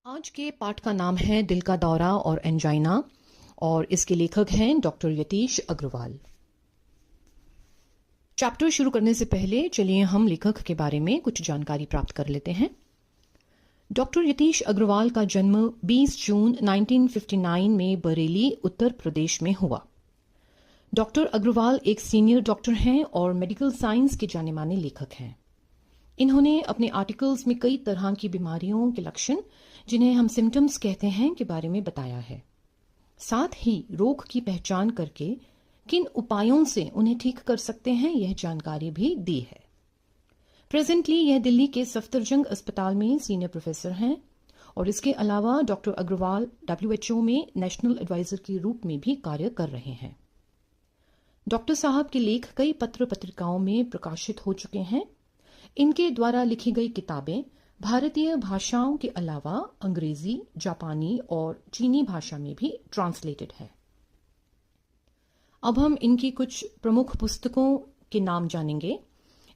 आज के पाठ का नाम है दिल का दौरा और एंजाइना और इसके लेखक हैं डॉक्टर यतीश अग्रवाल। चैप्टर शुरू करने से पहले चलिए हम लेखक के बारे में कुछ जानकारी प्राप्त कर लेते हैं। डॉक्टर यतीश अग्रवाल का जन्म 20 जून 1959 में बरेली, उत्तर प्रदेश में हुआ। डॉक्टर अग्रवाल एक सीनियर डॉक्टर हैं और मेडिकल साइंस के जाने माने लेखक हैं। इन्होंने अपने आर्टिकल्स में कई तरह की बीमारियों के लक्षण, जिन्हें हम सिम्टम्स कहते हैं, के बारे में बताया है। साथ ही रोग की पहचान करके किन उपायों से उन्हें ठीक कर सकते हैं, यह जानकारी भी दी है। प्रेजेंटली यह दिल्ली के सफदरजंग अस्पताल में सीनियर प्रोफेसर हैं और इसके अलावा डॉक्टर अग्रवाल WHO में नेशनल एडवाइजर के रूप में भी कार्य कर रहे हैं। डॉक्टर साहब के लेख कई पत्र पत्रिकाओं में प्रकाशित हो चुके हैं। इनके द्वारा लिखी गई किताबें भारतीय भाषाओं के अलावा अंग्रेजी, जापानी और चीनी भाषा में भी ट्रांसलेटेड है। अब हम इनकी कुछ प्रमुख पुस्तकों के नाम जानेंगे।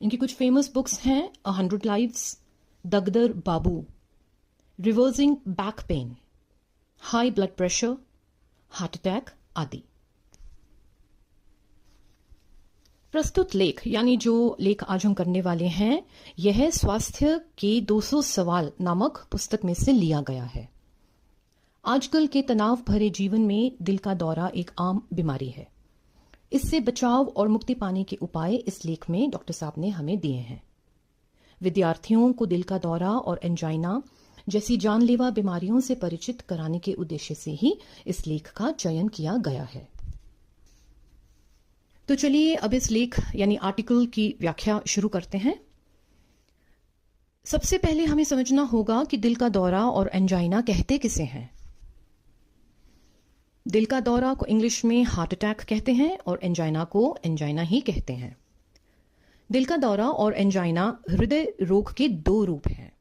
इनकी कुछ फेमस बुक्स हैं 100 lives, Dagdar Babu, reversing back pain, high blood pressure, heart attack आदि। प्रस्तुत लेख यानी जो लेख आज हम करने वाले हैं, यह स्वास्थ्य के 200 सवाल नामक पुस्तक में से लिया गया है। आजकल के तनाव भरे जीवन में दिल का दौरा एक आम बीमारी है। इससे बचाव और मुक्ति पाने के उपाय इस लेख में डॉक्टर साहब ने हमें दिए हैं। विद्यार्थियों को दिल का दौरा और एंजाइना जैसी जानलेवा बीमारियों से परिचित कराने के उद्देश्य से ही इस लेख का चयन किया गया है। तो चलिए अब इस लेख यानी आर्टिकल की व्याख्या शुरू करते हैं। सबसे पहले हमें समझना होगा कि दिल का दौरा और एंजाइना कहते किसे हैं। दिल का दौरा को इंग्लिश में हार्ट अटैक कहते हैं और एंजाइना को एंजाइना ही कहते हैं। दिल का दौरा और एंजाइना हृदय रोग के दो रूप हैं।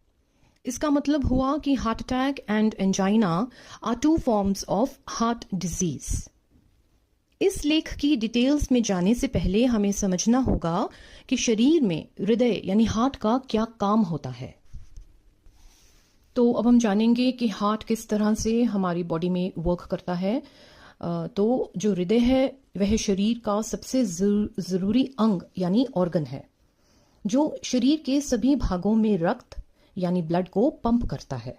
इसका मतलब हुआ कि heart attack and angina are two forms of heart disease. इस लेख की डिटेल्स में जाने से पहले हमें समझना होगा कि शरीर में हृदय यानी हार्ट का क्या काम होता है। तो अब हम जानेंगे कि हार्ट किस तरह से हमारी बॉडी में वर्क करता है। तो जो हृदय है वह शरीर का सबसे जरूरी अंग यानी ऑर्गन है, जो शरीर के सभी भागों में रक्त यानी ब्लड को पंप करता है।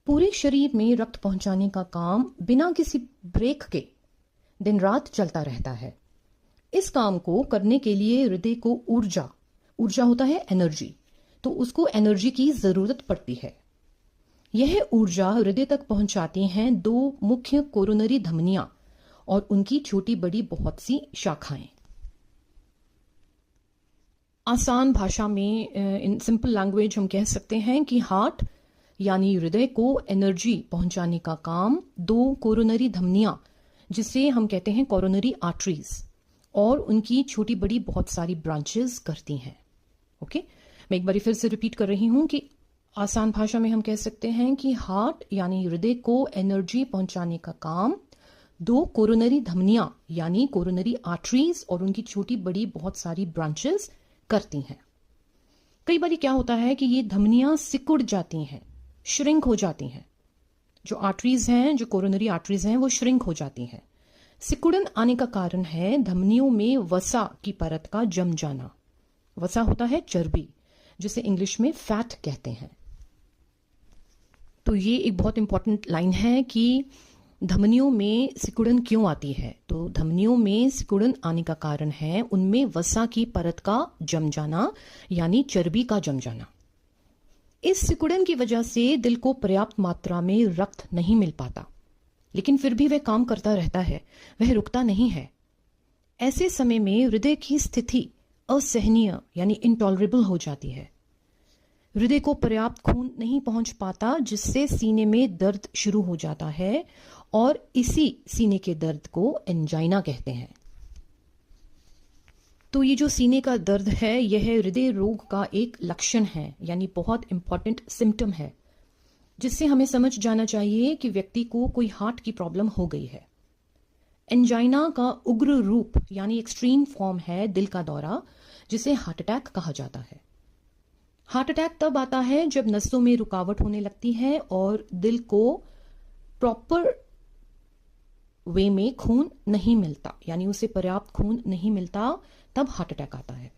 पूरे शरीर में रक्त पहुंचाने का काम बिना किसी ब्रेक के दिन रात चलता रहता है। इस काम को करने के लिए हृदय को ऊर्जा होता है एनर्जी, तो उसको एनर्जी की जरूरत पड़ती है। यह ऊर्जा हृदय तक पहुंचाती हैं दो मुख्य कोरोनरी धमनियां और उनकी छोटी बड़ी बहुत सी शाखाएं। आसान भाषा में, इन सिंपल लैंग्वेज हम कह सकते हैं कि हार्ट यानी हृदय को एनर्जी पहुंचाने का काम दो कोरोनरी धमनियां, जिसे हम कहते हैं कोरोनरी आर्टरीज, और उनकी छोटी बड़ी बहुत सारी ब्रांचेस करती हैं। ओके, मैं एक बार फिर से रिपीट कर रही हूं कि आसान भाषा में हम कह सकते हैं कि हार्ट यानी हृदय को एनर्जी पहुंचाने का काम दो कोरोनरी धमनियां यानी कोरोनरी आर्टरीज और उनकी छोटी बड़ी बहुत सारी ब्रांचेस करती हैं। कई बार क्या होता है कि ये धमनियां सिकुड़ जाती हैं, श्रिंक हो जाती हैं। जो आर्टरीज हैं, जो कोरोनरी आर्टरीज हैं, वो श्रिंक हो जाती हैं। सिकुड़न आने का कारण है धमनियों में वसा की परत का जम जाना। वसा होता है चर्बी, जिसे इंग्लिश में फैट कहते हैं। तो ये एक बहुत इंपॉर्टेंट लाइन है कि धमनियों में सिकुड़न क्यों आती है। तो धमनियों में सिकुड़न आने का कारण है उनमें वसा की परत का जम जाना यानी चर्बी का जम जाना। इस सिकुड़न की वजह से दिल को पर्याप्त मात्रा में रक्त नहीं मिल पाता, लेकिन फिर भी वह काम करता रहता है, वह रुकता नहीं है। ऐसे समय में हृदय की स्थिति असहनीय यानी इंटॉलरेबल हो जाती है। हृदय को पर्याप्त खून नहीं पहुंच पाता, जिससे सीने में दर्द शुरू हो जाता है और इसी सीने के दर्द को एंजाइना कहते हैं। तो ये जो सीने का दर्द है, यह हृदय रोग का एक लक्षण है यानी बहुत इंपॉर्टेंट सिम्टम है, जिससे हमें समझ जाना चाहिए कि व्यक्ति को कोई हार्ट की प्रॉब्लम हो गई है। एंजाइना का उग्र रूप यानी एक्सट्रीम फॉर्म है दिल का दौरा, जिसे हार्ट अटैक कहा जाता है। हार्ट अटैक तब आता है जब नसों में रुकावट होने लगती है और दिल को प्रॉपर वे में खून नहीं मिलता, यानी उसे पर्याप्त खून नहीं मिलता, तब हार्ट अटैक आता है।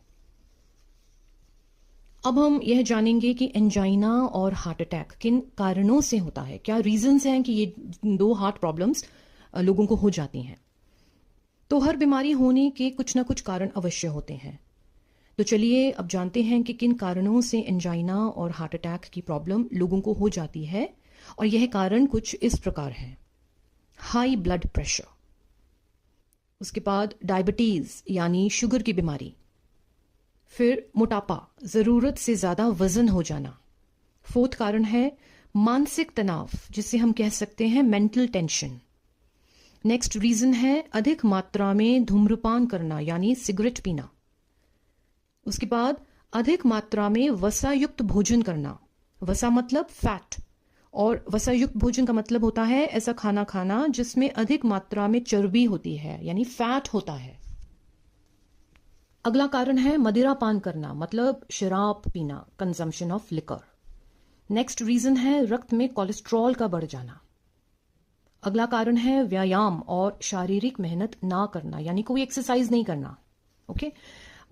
अब हम यह जानेंगे कि एंजाइना और हार्ट अटैक किन कारणों से होता है, क्या रीजंस हैं कि ये दो हार्ट प्रॉब्लम्स लोगों को हो जाती हैं। तो हर बीमारी होने के कुछ ना कुछ कारण अवश्य होते हैं। तो चलिए अब जानते हैं कि किन कारणों से एंजाइना और हार्ट अटैक की प्रॉब्लम लोगों को हो जाती है। और यह कारण कुछ इस प्रकार हैं। हाई ब्लड प्रेशर, उसके बाद डायबिटीज यानी शुगर की बीमारी, फिर मोटापा, जरूरत से ज्यादा वजन हो जाना। फोर्थ कारण है मानसिक तनाव, जिसे हम कह सकते हैं मेंटल टेंशन। नेक्स्ट रीजन है अधिक मात्रा में धूम्रपान करना यानी सिगरेट पीना। उसके बाद अधिक मात्रा में वसायुक्त भोजन करना। वसा मतलब फैट, और वसायुक्त भोजन का मतलब होता है ऐसा खाना खाना जिसमें अधिक मात्रा में चर्बी होती है, यानी फैट होता है। अगला कारण है मदिरा पान करना, मतलब शराब पीना, consumption of liquor. Next reason है रक्त में कोलेस्ट्रॉल का बढ़ जाना। अगला कारण है व्यायाम और शारीरिक मेहनत ना करना, यानी कोई एक्सरसाइज नहीं करना। ओके।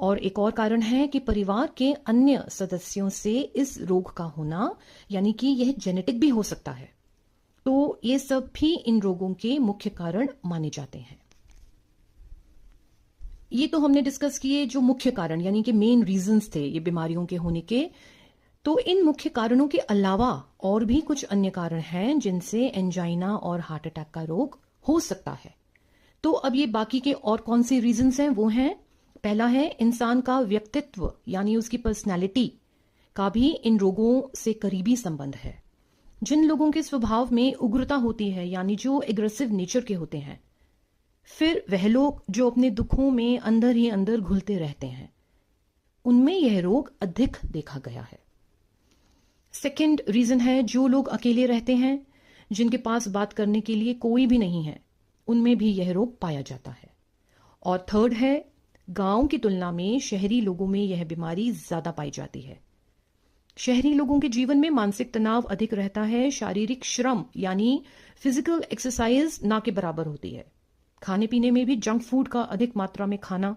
और एक और कारण है कि परिवार के अन्य सदस्यों से इस रोग का होना, यानी कि यह जेनेटिक भी हो सकता है। तो ये सब भी इन रोगों के मुख्य कारण माने जाते हैं। ये तो हमने डिस्कस किए जो मुख्य कारण यानी कि मेन रीजंस थे ये बीमारियों के होने के। तो इन मुख्य कारणों के अलावा और भी कुछ अन्य कारण हैं जिनसे एंजाइना और हार्ट अटैक का रोग हो सकता है। तो अब ये बाकी के और कौन से रीजंस हैं, वो हैं, पहला है इंसान का व्यक्तित्व यानी उसकी पर्सनैलिटी का भी इन रोगों से करीबी संबंध है। जिन लोगों के स्वभाव में उग्रता होती है, यानी जो एग्रेसिव नेचर के होते हैं, फिर वह लोग जो अपने दुखों में अंदर ही अंदर घुलते रहते हैं, उनमें यह रोग अधिक देखा गया है। सेकंड रीजन है जो लोग अकेले रहते हैं, जिनके पास बात करने के लिए कोई भी नहीं है, उनमें भी यह रोग पाया जाता है। और थर्ड है गांव की तुलना में शहरी लोगों में यह बीमारी ज्यादा पाई जाती है। शहरी लोगों के जीवन में मानसिक तनाव अधिक रहता है, शारीरिक श्रम यानी फिजिकल एक्सरसाइज ना के बराबर होती है, खाने पीने में भी जंक फूड का अधिक मात्रा में खाना।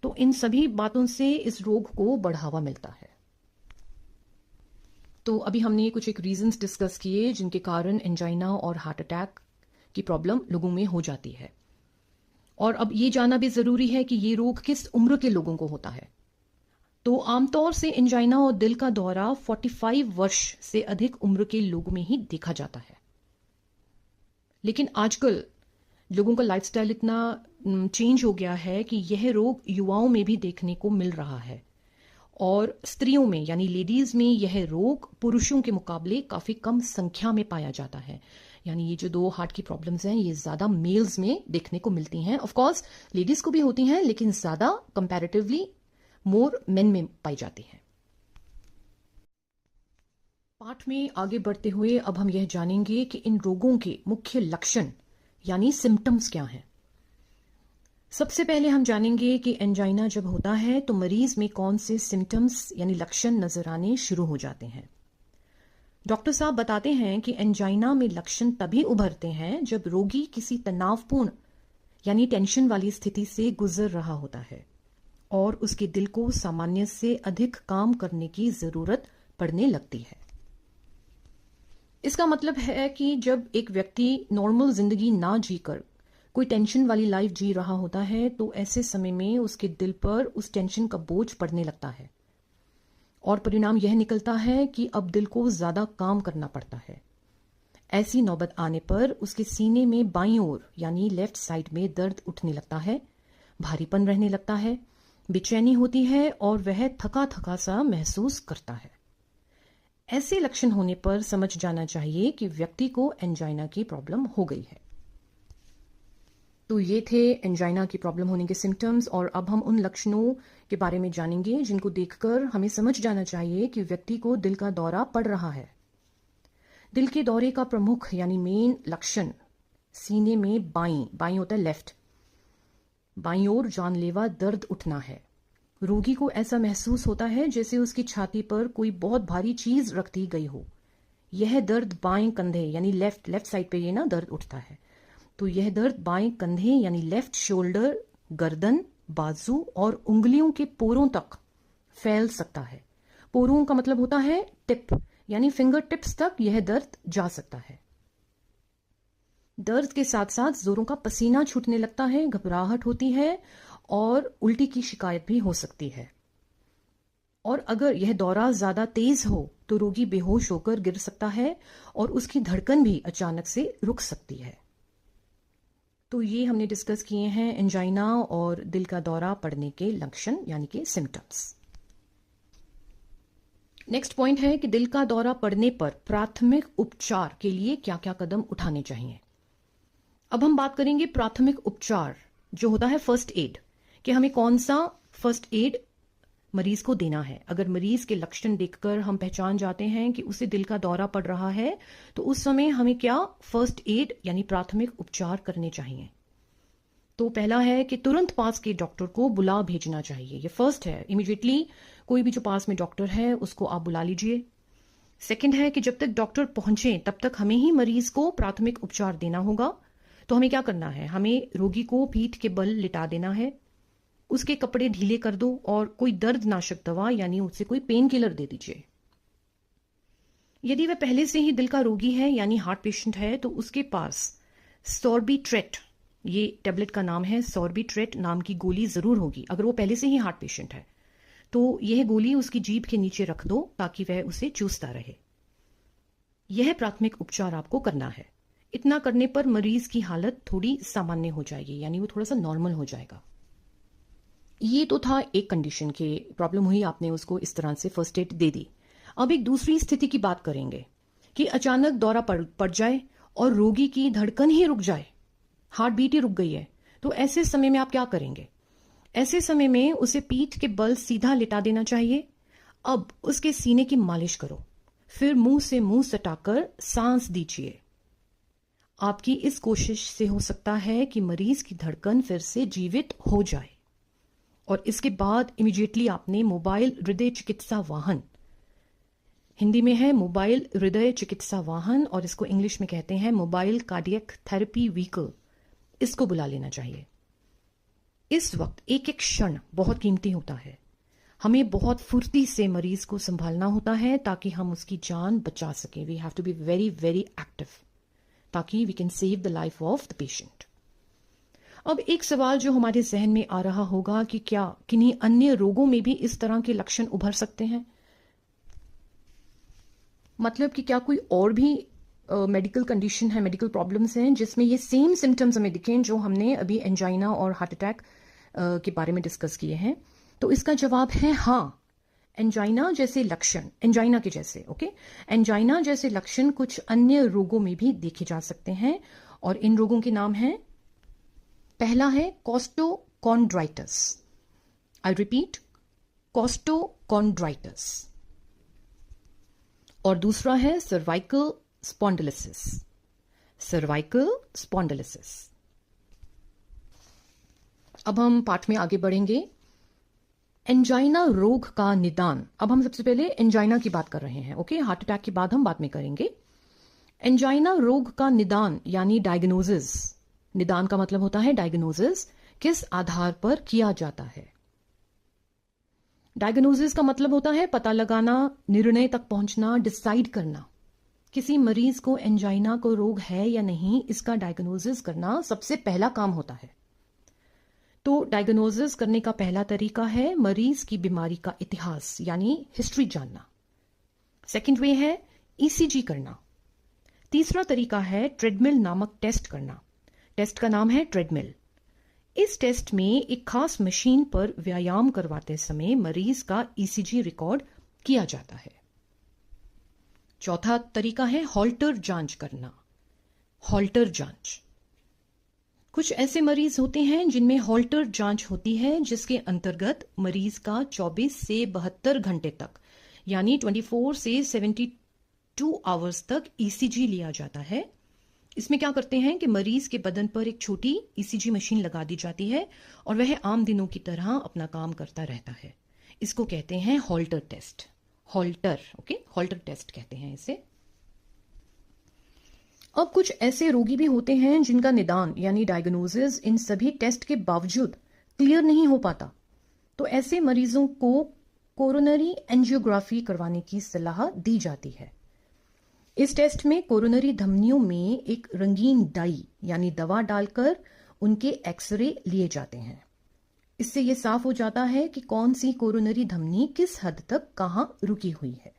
तो इन सभी बातों से इस रोग को बढ़ावा मिलता है। तो अभी हमने कुछ एक रीजंस डिस्कस किए जिनके कारण एंजाइना और हार्ट अटैक की प्रॉब्लम लोगों में हो जाती है। और अब ये जानना भी जरूरी है कि ये रोग किस उम्र के लोगों को होता है। तो आमतौर से एंजाइना और दिल का दौरा 45 वर्ष से अधिक उम्र के लोगों में ही देखा जाता है। लेकिन आजकल लोगों का लाइफस्टाइल इतना चेंज हो गया है कि यह रोग युवाओं में भी देखने को मिल रहा है, और स्त्रियों में यानी लेडीज में यह रोग पुरुषों के मुकाबले काफी कम संख्या में पाया जाता है। यानी ये जो दो हार्ट की प्रॉब्लम्स हैं ये ज्यादा मेल्स में देखने को मिलती हैं। ऑफ कोर्स लेडीज को भी होती हैं, लेकिन ज्यादा कंपैरेटिवली मोर मेन में पाई जाती हैं। पाठ में आगे बढ़ते हुए अब हम यह जानेंगे कि इन रोगों के मुख्य लक्षण यानी सिम्टम्स क्या हैं। सबसे पहले हम जानेंगे कि एंजाइना जब होता है तो मरीज में कौन से सिम्टम्स यानी लक्षण नजर आने शुरू हो जाते हैं। डॉक्टर साहब बताते हैं कि एंजाइना में लक्षण तभी उभरते हैं जब रोगी किसी तनावपूर्ण यानी टेंशन वाली स्थिति से गुजर रहा होता है और उसके दिल को सामान्य से अधिक काम करने की जरूरत पड़ने लगती है। इसका मतलब है कि जब एक व्यक्ति नॉर्मल जिंदगी ना जीकर कोई टेंशन वाली लाइफ जी रहा होता है तो ऐसे समय में उसके दिल पर उस टेंशन का बोझ पड़ने लगता है, और परिणाम यह निकलता है कि अब दिल को ज्यादा काम करना पड़ता है। ऐसी नौबत आने पर उसके सीने में बाईं ओर यानी लेफ्ट साइड में दर्द उठने लगता है, भारीपन रहने लगता है, बेचैनी होती है और वह थका थका सा महसूस करता है। ऐसे लक्षण होने पर समझ जाना चाहिए कि व्यक्ति को एंजाइना की प्रॉब्लम हो गई है। तो ये थे एंजाइना की प्रॉब्लम होने के सिम्टम्स, और अब हम उन लक्षणों के बारे में जानेंगे जिनको देखकर हमें समझ जाना चाहिए कि व्यक्ति को दिल का दौरा पड़ रहा है। दिल के दौरे का प्रमुख यानी मेन लक्षण सीने में बाईं होता है लेफ्ट, बाईं ओर जानलेवा दर्द उठना है, रोगी को ऐसा महसूस होता है जैसे उसकी छाती पर कोई बहुत भारी चीज रख दी गई हो। यह दर्द बाएं कंधे यानी लेफ्ट साइड पे ये ना दर्द उठता है, तो यह दर्द बाएं कंधे यानी लेफ्ट शोल्डर, गर्दन, बाजू और उंगलियों के पोरों तक फैल सकता है। पोरों का मतलब होता है टिप, यानी फिंगर टिप्स तक यह दर्द जा सकता है। दर्द के साथ साथ जोरों का पसीना छूटने लगता है, घबराहट होती है और उल्टी की शिकायत भी हो सकती है। और अगर यह दौरा ज्यादा तेज हो तो रोगी बेहोश होकर गिर सकता है और उसकी धड़कन भी अचानक से रुक सकती है। तो ये हमने डिस्कस किए हैं एंजाइना और दिल का दौरा पड़ने के लक्षण यानी कि सिम्टम्स। नेक्स्ट पॉइंट है कि दिल का दौरा पड़ने पर प्राथमिक उपचार के लिए क्या क्या कदम उठाने चाहिए। अब हम बात करेंगे प्राथमिक उपचार जो होता है फर्स्ट एड, कि हमें कौन सा फर्स्ट एड मरीज को देना है। अगर मरीज के लक्षण देखकर हम पहचान जाते हैं कि उसे दिल का दौरा पड़ रहा है तो उस समय हमें क्या फर्स्ट एड यानी प्राथमिक उपचार करने चाहिए। तो पहला है कि तुरंत पास के डॉक्टर को बुला भेजना चाहिए। ये फर्स्ट है, इमीडिएटली कोई भी जो पास में डॉक्टर है उसको आप बुला लीजिए। सेकंड है कि जब तक डॉक्टर पहुंचे तब तक हमें ही मरीज को प्राथमिक उपचार देना होगा। तो हमें क्या करना है, हमें रोगी को पीठ के बल लिटा देना है, उसके कपड़े ढीले कर दो और कोई दर्दनाशक दवा यानी उससे कोई पेन किलर दे दीजिए। यदि वह पहले से ही दिल का रोगी है यानी हार्ट पेशेंट है तो उसके पास सॉर्बिट्रेट, ये टेबलेट का नाम है, सॉर्बिट्रेट नाम की गोली जरूर होगी। अगर वो पहले से ही हार्ट पेशेंट है तो यह गोली उसकी जीभ के नीचे रख दो ताकि वह उसे चूसता रहे। यह प्राथमिक उपचार आपको करना है। इतना करने पर मरीज की हालत थोड़ी सामान्य हो जाएगी, यानी वो थोड़ा सा नॉर्मल हो जाएगा। ये तो था एक कंडीशन के प्रॉब्लम हुई, आपने उसको इस तरह से फर्स्ट एड दे दी। अब एक दूसरी स्थिति की बात करेंगे कि अचानक दौरा पड़ जाए और रोगी की धड़कन ही रुक जाए, हार्ट बीट ही रुक गई है। तो ऐसे समय में आप क्या करेंगे? ऐसे समय में उसे पीठ के बल सीधा लिटा देना चाहिए। अब उसके सीने की मालिश करो, फिर मुंह से मुंह सटाकर सांस दीजिए। आपकी इस कोशिश से हो सकता है कि मरीज की धड़कन फिर से जीवित हो जाए। और इसके बाद इमीडिएटली आपने मोबाइल हृदय चिकित्सा वाहन, हिंदी में है मोबाइल हृदय चिकित्सा वाहन और इसको इंग्लिश में कहते हैं मोबाइल कार्डियक थेरेपी व्हीकल, इसको बुला लेना चाहिए। इस वक्त एक एक क्षण बहुत कीमती होता है। हमें बहुत फुर्ती से मरीज को संभालना होता है ताकि हम उसकी जान बचा सकें। We have to be very very active ताकि we can save the life of the patient. अब एक सवाल जो हमारे जहन में आ रहा होगा कि क्या किन्हीं अन्य रोगों में भी इस तरह के लक्षण उभर सकते हैं? मतलब कि क्या कोई और भी मेडिकल कंडीशन है, मेडिकल प्रॉब्लम्स हैं जिसमें ये सेम सिम्टम्स हमें दिखें जो हमने अभी एंजाइना और हार्ट अटैक के बारे में डिस्कस किए हैं? तो इसका जवाब है हाँ। एंजाइना जैसे लक्षण, एंजाइना के जैसे, ओके, एंजाइना जैसे लक्षण कुछ अन्य रोगों में भी देखे जा सकते हैं और इन रोगों के नाम हैं, पहला है कोस्टोकॉन्ड्राइटिस। I repeat, कोस्टोकॉन्ड्राइटिस। और दूसरा है सर्वाइकल स्पॉन्डिलिसिस। सर्वाइकल स्पॉन्डिलिसिस। अब हम पाठ में आगे बढ़ेंगे। एंजाइना रोग का निदान। अब हम सबसे पहले एंजाइना की बात कर रहे हैं, ओके, हार्ट अटैक के बाद हम बाद में करेंगे। एंजाइना रोग का निदान यानी डायग्नोसिस, निदान का मतलब होता है डायग्नोसिस, किस आधार पर किया जाता है? डायग्नोसिस का मतलब होता है पता लगाना, निर्णय तक पहुंचना, डिसाइड करना। किसी मरीज को एंजाइना को रोग है या नहीं, इसका डायग्नोसिस करना सबसे पहला काम होता है। तो डायग्नोसिस करने का पहला तरीका है मरीज की बीमारी का इतिहास यानी हिस्ट्री जानना। सेकंड वे है ईसीजी करना। तीसरा तरीका है ट्रेडमिल नामक टेस्ट करना। टेस्ट का नाम है ट्रेडमिल। इस टेस्ट में एक खास मशीन पर व्यायाम करवाते समय मरीज का ईसीजी रिकॉर्ड किया जाता है। चौथा तरीका है हॉल्टर जांच करना। हॉल्टर जांच। कुछ ऐसे मरीज होते हैं जिनमें हॉल्टर जांच होती है जिसके अंतर्गत मरीज का 24 से 72 घंटे तक यानी 24 से 72 आवर्स तक ईसीजी लिया जाता है इसमें क्या करते हैं कि मरीज के बदन पर एक छोटी ईसीजी मशीन लगा दी जाती है और वह आम दिनों की तरह अपना काम करता रहता है। इसको कहते हैं Holter test. Holter, okay, Holter test कहते हैं इसे। अब कुछ ऐसे रोगी भी होते हैं जिनका निदान यानी डायग्नोसिस इन सभी टेस्ट के बावजूद क्लियर नहीं हो पाता, तो ऐसे मरीजों को कोरोनरी एंजियोग्राफी करवाने की सलाह दी जाती है। इस टेस्ट में कोरोनरी धमनियों में एक रंगीन डाई यानी दवा डालकर उनके एक्सरे लिए जाते हैं। इससे यह साफ हो जाता है कि कौन सी कोरोनरी धमनी किस हद तक कहां रुकी हुई है।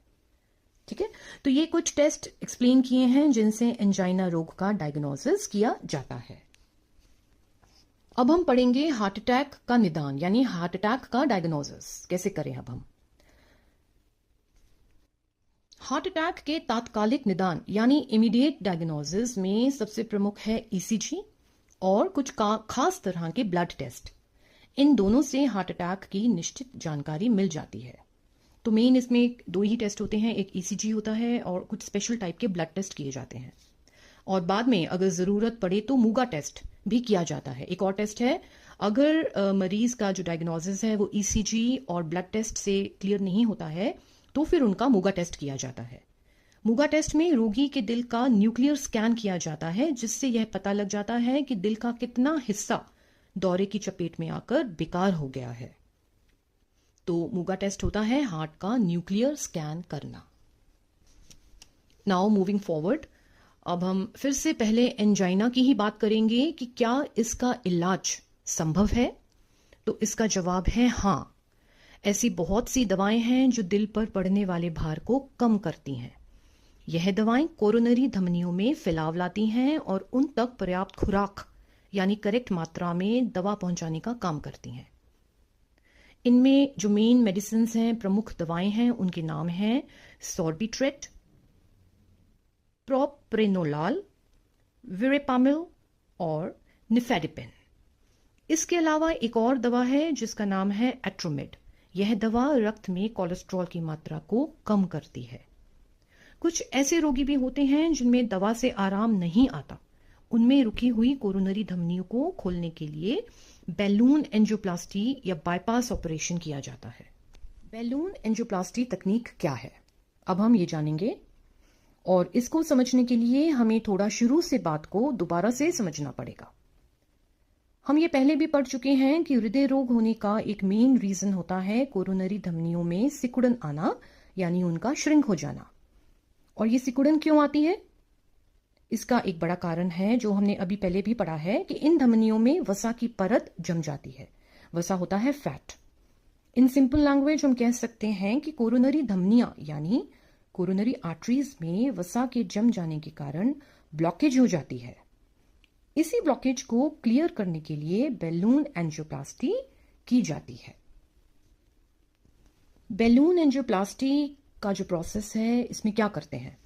ठीक है, तो ये कुछ टेस्ट एक्सप्लेन किए हैं जिनसे एंजाइना रोग का डायग्नोसिस किया जाता है। अब हम पढ़ेंगे हार्ट अटैक का निदान यानी हार्ट अटैक का डायग्नोसिस कैसे करें। अब हम हार्ट अटैक के तात्कालिक निदान यानी इमीडिएट डायग्नोसिस में सबसे प्रमुख है ईसीजी और कुछ खास तरह के ब्लड टेस्ट। इन दोनों से हार्ट अटैक की निश्चित जानकारी मिल जाती है। तो मेन इसमें दो ही टेस्ट होते हैं, एक ईसीजी होता है और कुछ स्पेशल टाइप के ब्लड टेस्ट किए जाते हैं। और बाद में अगर जरूरत पड़े तो मूगा टेस्ट भी किया जाता है। एक और टेस्ट है, अगर मरीज का जो डायग्नोसिस है वो ईसीजी और ब्लड टेस्ट से क्लियर नहीं होता है तो फिर उनका मूगा टेस्ट किया जाता है। मूगा टेस्ट में रोगी के दिल का न्यूक्लियर स्कैन किया जाता है, जिससे यह पता लग जाता है कि दिल का कितना हिस्सा दौरे की चपेट में आकर बेकार हो गया है। तो मूगा टेस्ट होता है हार्ट का न्यूक्लियर स्कैन करना। नाउ मूविंग फॉरवर्ड, अब हम फिर से पहले एंजाइना की ही बात करेंगे कि क्या इसका इलाज संभव है। तो इसका जवाब है हाँ। ऐसी बहुत सी दवाएं हैं जो दिल पर पड़ने वाले भार को कम करती हैं। यह दवाएं कोरोनरी धमनियों में फैलाव लाती हैं और उन तक पर्याप्त खुराक यानी करेक्ट मात्रा में दवा पहुंचाने का काम करती हैं। इनमें जो मेन मेडिसिन हैं, प्रमुख दवाएं हैं, उनके नाम हैं सॉर्बिट्रेट, प्रोप्रेनोलाल, विरेपामिल और निफेडिपिन। इसके अलावा एक और दवा है जिसका नाम है एट्रोमिड। यह दवा रक्त में कोलेस्ट्रॉल की मात्रा को कम करती है। कुछ ऐसे रोगी भी होते हैं जिनमें दवा से आराम नहीं आता। उनमें रुकी हुई कोरोनरी धमनियों को खोलने के लिए बैलून एंजियोप्लास्टी या बाईपास ऑपरेशन किया जाता है। बैलून एंजियोप्लास्टी तकनीक क्या है, अब हम ये जानेंगे। और इसको समझने के लिए हमें थोड़ा शुरू से बात को दोबारा से समझना पड़ेगा। हम ये पहले भी पढ़ चुके हैं कि हृदय रोग होने का एक मेन रीजन होता है कोरोनरी धमनियों में सिकुड़न आना यानी उनका श्रिंक हो जाना। और ये सिकुड़न क्यों आती है? इसका एक बड़ा कारण है जो हमने अभी पहले भी पढ़ा है कि इन धमनियों में वसा की परत जम जाती है। वसा होता है फैट। इन सिंपल लैंग्वेज हम कह सकते हैं कि कोरोनरी धमनियां यानी कोरोनरी आर्टरीज में वसा के जम जाने के कारण ब्लॉकेज हो जाती है। इसी ब्लॉकेज को क्लियर करने के लिए बैलून एंजियोप्लास्टी की जाती है। बैलून एंजियोप्लास्टी का जो प्रोसेस है, इसमें क्या करते हैं?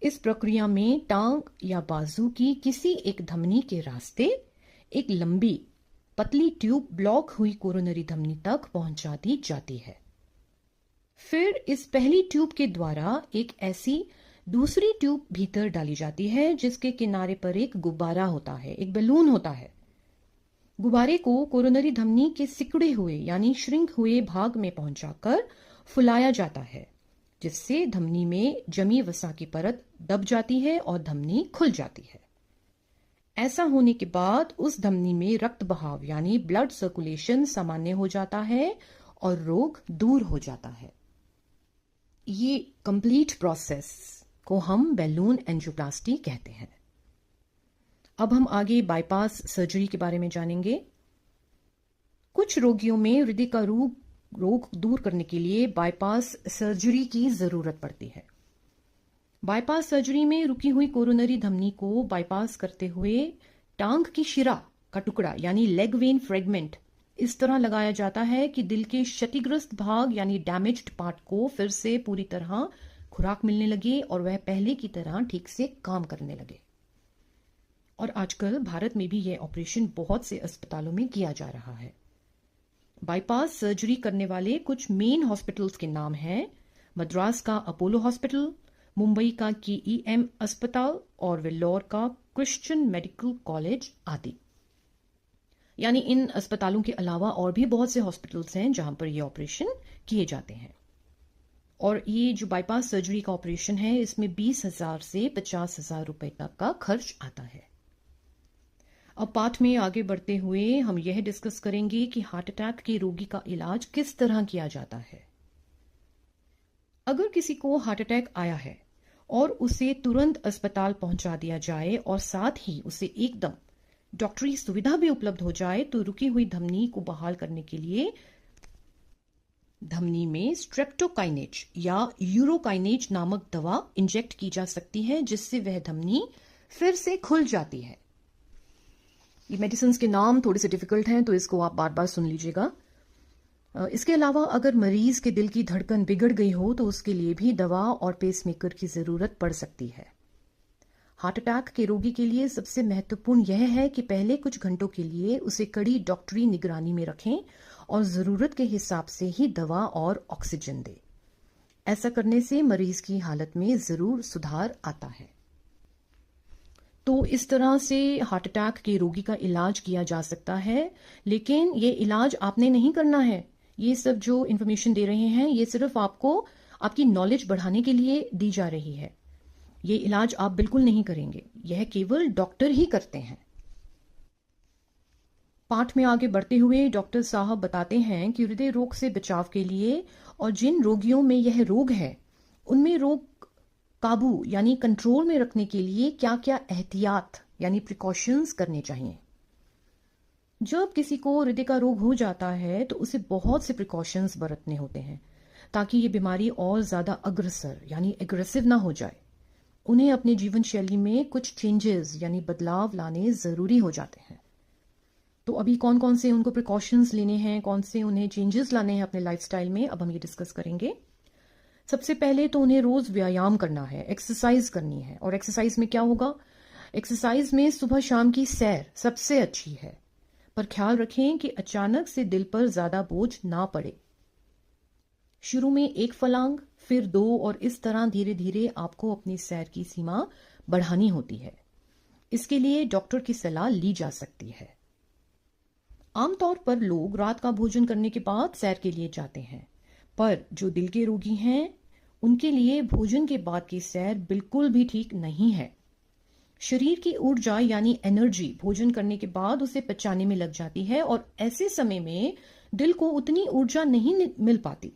इस प्रक्रिया में टांग या बाजू की किसी एक धमनी के रास्ते एक लंबी पतली ट्यूब ब्लॉक हुई कोरोनरी धमनी तक पहुंचा दी जाती है। फिर इस पहली ट्यूब के द्वारा एक ऐसी दूसरी ट्यूब भीतर डाली जाती है जिसके किनारे पर एक गुब्बारा होता है, एक बैलून होता है। गुब्बारे को कोरोनरी धमनी के सिकुड़े हुए यानी श्रिंक हुए भाग में पहुंचाकर फुलाया जाता है, जिससे धमनी में जमी वसा की परत दब जाती है और धमनी खुल जाती है। ऐसा होने के बाद उस धमनी में रक्त बहाव यानी ब्लड सर्कुलेशन सामान्य हो जाता है और रोग दूर हो जाता है। ये कंप्लीट प्रोसेस को हम बैलून एंजियोप्लास्टी कहते हैं। अब हम आगे बाईपास सर्जरी के बारे में जानेंगे। कुछ रोगियों में हृदय का रोग दूर करने के लिए बाईपास सर्जरी की जरूरत पड़ती है। बाईपास सर्जरी में रुकी हुई कोरोनरी धमनी को बाईपास करते हुए टांग की शिरा का टुकड़ा यानी लेग वेन फ्रेगमेंट इस तरह लगाया जाता है कि दिल के क्षतिग्रस्त भाग यानी डैमेज्ड पार्ट को फिर से पूरी तरह खुराक मिलने लगे और वह पहले की तरह ठीक से काम करने लगे। और आजकल भारत में भी यह ऑपरेशन बहुत से अस्पतालों में किया जा रहा है। बाईपास सर्जरी करने वाले कुछ मेन हॉस्पिटल्स के नाम हैं मद्रास का अपोलो हॉस्पिटल, मुंबई का KEM अस्पताल और वेल्लोर का क्रिश्चियन मेडिकल कॉलेज आदि। यानी इन अस्पतालों के अलावा और भी बहुत से हॉस्पिटल्स हैं जहां पर ये ऑपरेशन किए जाते हैं। और ये जो बाईपास सर्जरी का ऑपरेशन है, इसमें 20,000 से 50,000 रुपए तक का खर्च आता है। अब पाठ में आगे बढ़ते हुए हम यह डिस्कस करेंगे कि हार्ट अटैक के रोगी का इलाज किस तरह किया जाता है। अगर किसी को हार्ट अटैक आया है और उसे तुरंत अस्पताल पहुंचा दिया जाए और साथ ही उसे एकदम डॉक्टरी सुविधा भी उपलब्ध हो जाए, तो रुकी हुई धमनी को बहाल करने के लिए धमनी में स्ट्रेप्टोकाइनेज या यूरोकाइनेज नामक दवा इंजेक्ट की जा सकती है, जिससे वह धमनी फिर से खुल जाती है। ये मेडिसिन के नाम थोड़े से डिफिकल्ट हैं, तो इसको आप बार बार सुन लीजिएगा। इसके अलावा अगर मरीज के दिल की धड़कन बिगड़ गई हो तो उसके लिए भी दवा और पेसमेकर की जरूरत पड़ सकती है। हार्ट अटैक के रोगी के लिए सबसे महत्वपूर्ण यह है कि पहले कुछ घंटों के लिए उसे कड़ी डॉक्टरी निगरानी में रखें और जरूरत के हिसाब से ही दवा और ऑक्सीजन दें। ऐसा करने से मरीज की हालत में जरूर सुधार आता है। तो इस तरह से हार्ट अटैक के रोगी का इलाज किया जा सकता है, लेकिन ये इलाज आपने नहीं करना है। ये सब जो इन्फॉर्मेशन दे रहे हैं, ये सिर्फ आपको आपकी नॉलेज बढ़ाने के लिए दी जा रही है। ये इलाज आप बिल्कुल नहीं करेंगे, यह केवल डॉक्टर ही करते हैं। पाठ में आगे बढ़ते हुए डॉक्टर साहब बताते हैं कि हृदय रोग से बचाव के लिए और जिन रोगियों में यह रोग है, उनमें रोग काबू यानी कंट्रोल में रखने के लिए क्या क्या एहतियात यानी प्रिकॉशंस करने चाहिए। जब किसी को हृदय का रोग हो जाता है तो उसे बहुत से प्रिकॉशंस बरतने होते हैं ताकि ये बीमारी और ज्यादा अग्रसर यानी एग्रेसिव ना हो जाए। उन्हें अपने जीवन शैली में कुछ चेंजेस यानी बदलाव लाने जरूरी हो जाते हैं। तो अभी कौन कौन से उनको प्रिकॉशंस लेने हैं, कौन से उन्हें चेंजेस लाने हैं अपने लाइफस्टाइल में, अब हम ये डिस्कस करेंगे। सबसे पहले तो उन्हें रोज व्यायाम करना है, एक्सरसाइज करनी है। और एक्सरसाइज में क्या होगा? एक्सरसाइज में सुबह शाम की सैर सबसे अच्छी है, पर ख्याल रखें कि अचानक से दिल पर ज्यादा बोझ ना पड़े। शुरू में 1 फलांग, फिर 2 और इस तरह धीरे धीरे आपको अपनी सैर की सीमा बढ़ानी होती है। इसके लिए डॉक्टर की सलाह ली जा सकती है। आमतौर पर लोग रात का भोजन करने के बाद सैर के लिए जाते हैं, पर जो दिल के रोगी हैं उनके लिए भोजन के बाद की सैर बिल्कुल भी ठीक नहीं है। शरीर की ऊर्जा यानी एनर्जी भोजन करने के बाद उसे पचाने में लग जाती है और ऐसे समय में दिल को उतनी ऊर्जा नहीं मिल पाती।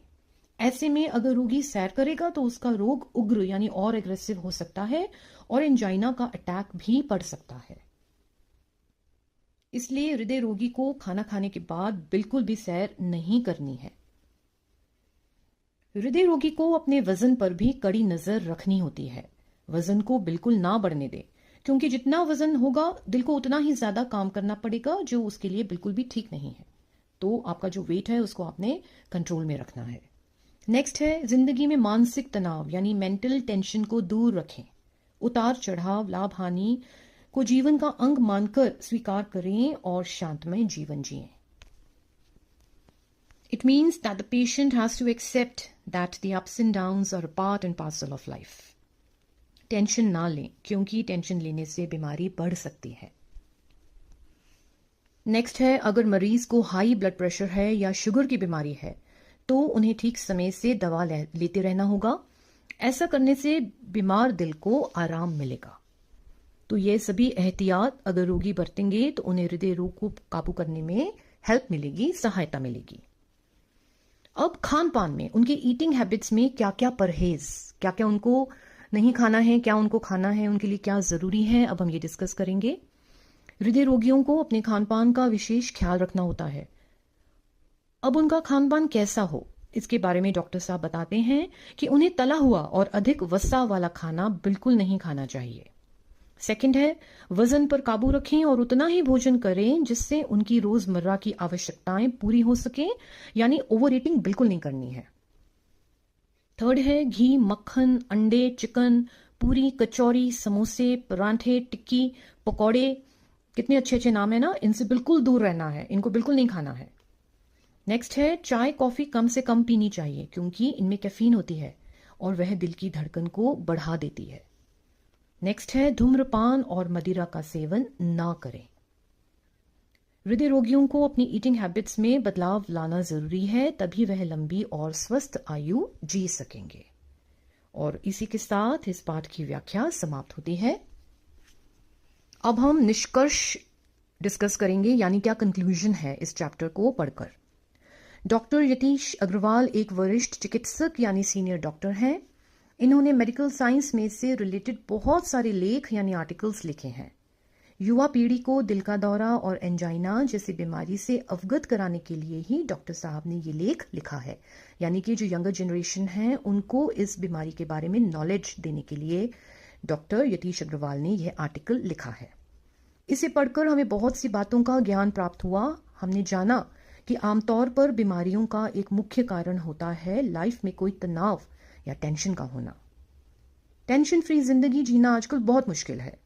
ऐसे में अगर रोगी सैर करेगा तो उसका रोग उग्र यानी और एग्रेसिव हो सकता है और एंजाइना का अटैक भी पड़ सकता है। इसलिए हृदय रोगी को खाना खाने के बाद बिल्कुल भी सैर नहीं करनी है। हृदय रोगी को अपने वजन पर भी कड़ी नजर रखनी होती है। वजन को बिल्कुल ना बढ़ने दे, क्योंकि जितना वजन होगा दिल को उतना ही ज्यादा काम करना पड़ेगा, जो उसके लिए बिल्कुल भी ठीक नहीं है। तो आपका जो वेट है उसको आपने कंट्रोल में रखना है। नेक्स्ट है, जिंदगी में मानसिक तनाव यानी मेंटल टेंशन को दूर रखें। उतार चढ़ाव, लाभ हानि को जीवन का अंग मानकर स्वीकार करें और शांतमय जीवन जिएं। It means that the patient has to accept that the ups and downs are a part and parcel of life. Tension ना लें, क्योंकि टेंशन लेने से बीमारी बढ़ सकती है। नेक्स्ट है, अगर मरीज को हाई ब्लड प्रेशर है या शुगर की बीमारी है तो उन्हें ठीक समय से दवा लेते रहना होगा। ऐसा करने से बीमार दिल को आराम मिलेगा। तो ये सभी एहतियात अगर रोगी बरतेंगे तो उन्हें हृदय रोग को काबू करने में हेल्प मिलेगी, सहायता मिलेगी। अब खान पान में उनके ईटिंग हैबिट्स में क्या क्या परहेज, क्या क्या उनको नहीं खाना है, क्या उनको खाना है, उनके लिए क्या जरूरी है, अब हम ये डिस्कस करेंगे। हृदय रोगियों को अपने खान पान का विशेष ख्याल रखना होता है। अब उनका खान पान कैसा हो, इसके बारे में डॉक्टर साहब बताते हैं कि उन्हें तला हुआ और अधिक वसा वाला खाना बिल्कुल नहीं खाना चाहिए। सेकंड है, वजन पर काबू रखें और उतना ही भोजन करें जिससे उनकी रोजमर्रा की आवश्यकताएं पूरी हो सके, यानी ओवर ईटिंग बिल्कुल नहीं करनी है। थर्ड है, घी, मक्खन, अंडे, चिकन, पूरी, कचौरी, समोसे, परांठे, टिक्की, पकौड़े, कितने अच्छे अच्छे नाम है ना, इनसे बिल्कुल दूर रहना है, इनको बिल्कुल नहीं खाना है। नेक्स्ट है, चाय कॉफी कम से कम पीनी चाहिए, क्योंकि इनमें कैफीन होती है और वह दिल की धड़कन को बढ़ा देती है। नेक्स्ट है धूम्रपान और मदिरा का सेवन ना करें। हृदय रोगियों को अपनी ईटिंग हैबिट्स में बदलाव लाना जरूरी है, तभी वह लंबी और स्वस्थ आयु जी सकेंगे। और इसी के साथ इस पाठ की व्याख्या समाप्त होती है। अब हम निष्कर्ष डिस्कस करेंगे, यानी क्या कंक्लूजन है इस चैप्टर को पढ़कर। डॉक्टर यतीश अग्रवाल एक वरिष्ठ चिकित्सक यानी सीनियर डॉक्टर हैं। इन्होंने मेडिकल साइंस में से रिलेटेड बहुत सारे लेख यानी आर्टिकल्स लिखे हैं। युवा पीढ़ी को दिल का दौरा और एंजाइना जैसी बीमारी से अवगत कराने के लिए ही डॉक्टर साहब ने ये लेख लिखा है, यानी कि जो यंगर जनरेशन है उनको इस बीमारी के बारे में नॉलेज देने के लिए डॉक्टर यतीश अग्रवाल ने यह आर्टिकल लिखा है। इसे पढ़कर हमें बहुत सी बातों का ज्ञान प्राप्त हुआ। हमने जाना कि आमतौर पर बीमारियों का एक मुख्य कारण होता है लाइफ में कोई तनाव या टेंशन का होना। टेंशन फ्री जिंदगी जीना आजकल बहुत मुश्किल है।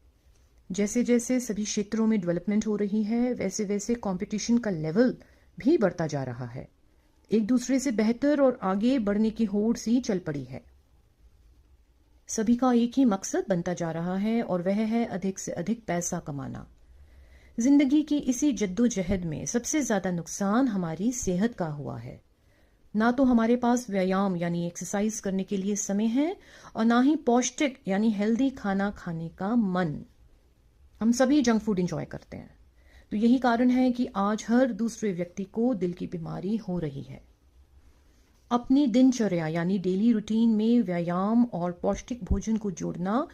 जैसे जैसे सभी क्षेत्रों में डेवलपमेंट हो रही है, वैसे वैसे कंपटीशन का लेवल भी बढ़ता जा रहा है। एक दूसरे से बेहतर और आगे बढ़ने की होड़ सी चल पड़ी है। सभी का एक ही मकसद बनता जा रहा है और वह है अधिक से अधिक पैसा कमाना। जिंदगी की इसी जद्दोजहद में सबसे ज्यादा नुकसान हमारी सेहत का हुआ है। ना तो हमारे पास व्यायाम यानी एक्सरसाइज करने के लिए समय है और ना ही पौष्टिक यानी हेल्दी खाना खाने का मन। हम सभी जंक फूड एंजॉय करते हैं, तो यही कारण है कि आज हर दूसरे व्यक्ति को दिल की बीमारी हो रही है। अपनी दिनचर्या यानी डेली रूटीन में व्यायाम और पौष्टिक भोजन को जोड़ना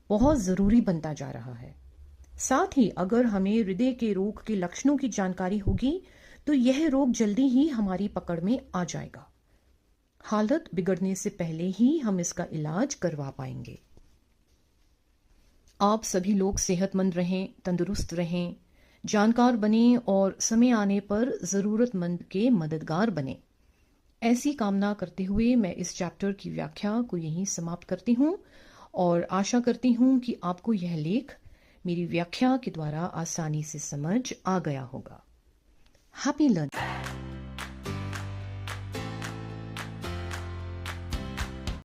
बहुत जरूरी बनता जा रहा है। साथ ही अगर हमें हृदय के रोग के लक्षणों की जानकारी होगी तो यह रोग जल्दी ही हमारी पकड़ में आ जाएगा। हालत बिगड़ने से पहले ही हम इसका इलाज करवा पाएंगे। आप सभी लोग सेहतमंद रहें, तंदुरुस्त रहें, जानकार बनें और समय आने पर जरूरतमंद के मददगार बनें। ऐसी कामना करते हुए मैं इस चैप्टर की व्याख्या को यहीं समाप्त करती हूँ और आशा करती हूँ कि आपको यह लेख मेरी व्याख्या के द्वारा आसानी से समझ आ गया होगा। Happy learning.